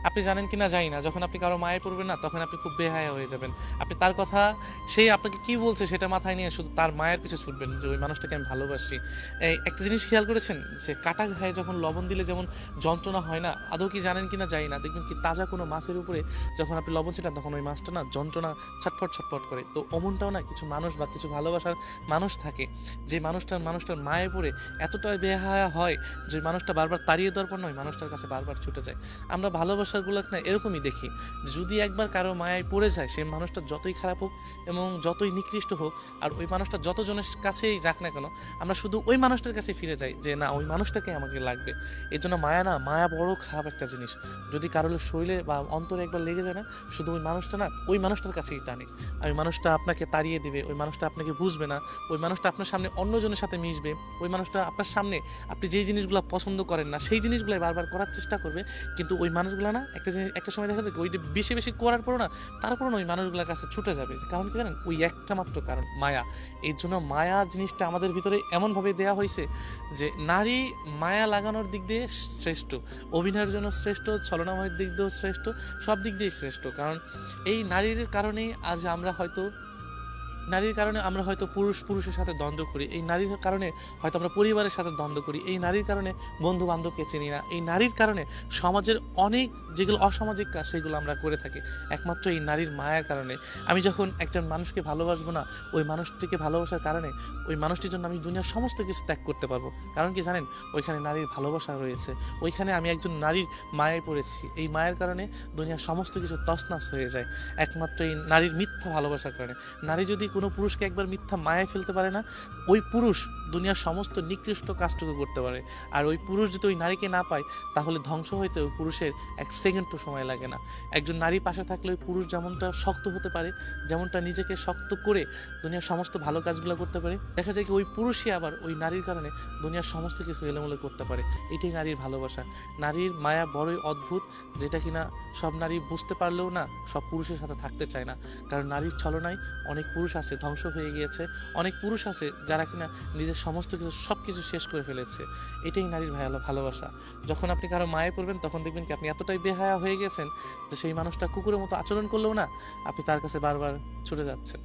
আপনি জানেন কি না জানি না, যখন আপনি কারো মায়ে পড়বেন না, তখন আপনি খুব বেহায়া হয়ে যাবেন। আপনি তার কথা, সেই আপনাকে কি বলছে সেটা মাথায় নিয়ে শুধু তার মায়ের পিছু ছুটবেন যে ওই মানুষটাকে আমি ভালোবাসি। এই একটা জিনিস খেয়াল করেছেন যে কাটা ঘায়ে যখন লবণ দিলে যেমন যন্ত্রণা হয় না, আদৌ কি জানেন কি না জানি না, দেখবেন কি তাজা কোনো মাছের উপরে যখন আপনি লবণ ছিটান তখন ওই মাছটা না যন্ত্রণা ছটফট ছটফট করে। তো অমনটাও না কিছু মানুষ বা কিছু ভালোবাসার মানুষ থাকে, যে মানুষটার মায়ে পড়ে এতটা বেহায়া হয় যে ওই মানুষটা বারবার তাড়িয়ে দেওয়ার পর নয় মানুষটার কাছে বারবার ছুটে যায়। আমরা ভালোবাসাগুলো না এরকমই দেখি, যদি একবার কারো মায়ায় পড়ে যায়, সেই মানুষটা যতই খারাপ হোক এবং যতই নিকৃষ্ট হোক, আর ওই মানুষটা যতজনের কাছেই যাক না কেন, আমরা শুধু ওই মানুষটার কাছে ফিরে যাই যে না, ওই মানুষটাকে আমাকে লাগবে। এর জন্য মায়া না, মায়া বড় খারাপ একটা জিনিস। যদি কারোর শরীরে বা অন্তরে একবার লেগে যায় না, শুধু ওই মানুষটা না ওই মানুষটার কাছেই টানে। আর ওই মানুষটা আপনাকে তাড়িয়ে দিবে, ওই মানুষটা আপনাকে বুঝবে না, ওই মানুষটা আপনার সামনে অন্যজনের সাথে মিশবে, ওই মানুষটা আপনার সামনে আপনি যেই জিনিসগুলো পছন্দ করেন না সেই জিনিসগুলাই বারবার করার চেষ্টা করবে। কিন্তু ওই মানুষগুলো না একটা জিনিস, একটা সময় দেখা যায় ওইটা বেশি বেশি করার পরও না, তারপরও না ওই মানুষগুলোর কাছে ছুটে যাবে। কারণ কি জানেন, ওই একটা মাত্র কারণ, মায়া। এই জন্য মায়া জিনিসটা আমাদের ভিতরে এমনভাবে দেয়া হয়েছে যে নারী মায়া লাগানোর দিক দিয়ে শ্রেষ্ঠ, অভিনয়ের জন্য শ্রেষ্ঠ, ছলনাময়ের দিক দিয়েও শ্রেষ্ঠ, সব দিক দিয়েই শ্রেষ্ঠ। কারণ এই নারীর কারণেই আজ আমরা হয়তো, নারীর কারণে আমরা হয়তো পুরুষের সাথে দ্বন্দ্ব করি, এই নারীর কারণে হয়তো আমরা পরিবারের সাথে দ্বন্দ্ব করি, এই নারীর কারণে বন্ধু বান্ধবকে চিনি না, এই নারীর কারণে সমাজের অনেক যেগুলো অসামাজিক কাজ সেগুলো আমরা করে থাকি, একমাত্র এই নারীর মায়ার কারণে। আমি যখন একজন মানুষকে ভালোবাসবো না, ওই মানুষটিকে ভালোবাসার কারণে ওই মানুষটির জন্য আমি দুনিয়ার সমস্ত কিছু ত্যাগ করতে পারবো। কারণ কি জানেন, ওইখানে নারীর ভালোবাসা রয়েছে, ওইখানে আমি একজন নারীর মায়ায় পড়েছি, এই মায়ের কারণে দুনিয়ার সমস্ত কিছু তছনছ হয়ে যায়, একমাত্র এই নারীর মিথ্যা ভালোবাসার কারণে। নারী যদি কোনো পুরুষকে একবার মিথ্যা মায়ায় ফেলতে পারে না, ওই পুরুষ দুনিয়ার সমস্ত নিকৃষ্ট কাজটুকু করতে পারে। আর ওই পুরুষ যদি ওই নারীকে না পায়, তাহলে ধ্বংস হইতে ওই পুরুষের এক সেকেন্ডও সময় লাগে না। একজন নারী পাশে থাকলে ওই পুরুষ যেমনটা শক্ত হতে পারে, যেমনটা নিজেকে শক্ত করে দুনিয়ার সমস্ত ভালো কাজগুলো করতে পারে, দেখা যায় কি ওই পুরুষই আবার ওই নারীর কারণে দুনিয়ার সমস্ত কিছু এলোমেলো করতে পারে। এটাই নারীর ভালোবাসা। নারীর মায়া বড়ই অদ্ভুত, যেটা কিনা সব নারী বুঝতে পারলেও না সব পুরুষের সাথে থাকতে চায় না। কারণ নারীর ছলনায় অনেক পুরুষ আছে ধ্বংস হয়ে গিয়েছে, অনেক পুরুষ আছে যারা কিনা নিজের সমস্ত কিছু সব কিছু শেষ করে ফেলেছে। এটাই নারীর ভালোবাসা। যখন আপনি কারো মায়ে পড়বেন, তখন দেখবেন কি আপনি এতটাই বেহায়া হয়ে গেছেন যে সেই মানুষটা কুকুরের মতো আচরণ করলেও না আপনি তার কাছে বারবার ছুটে যাচ্ছেন।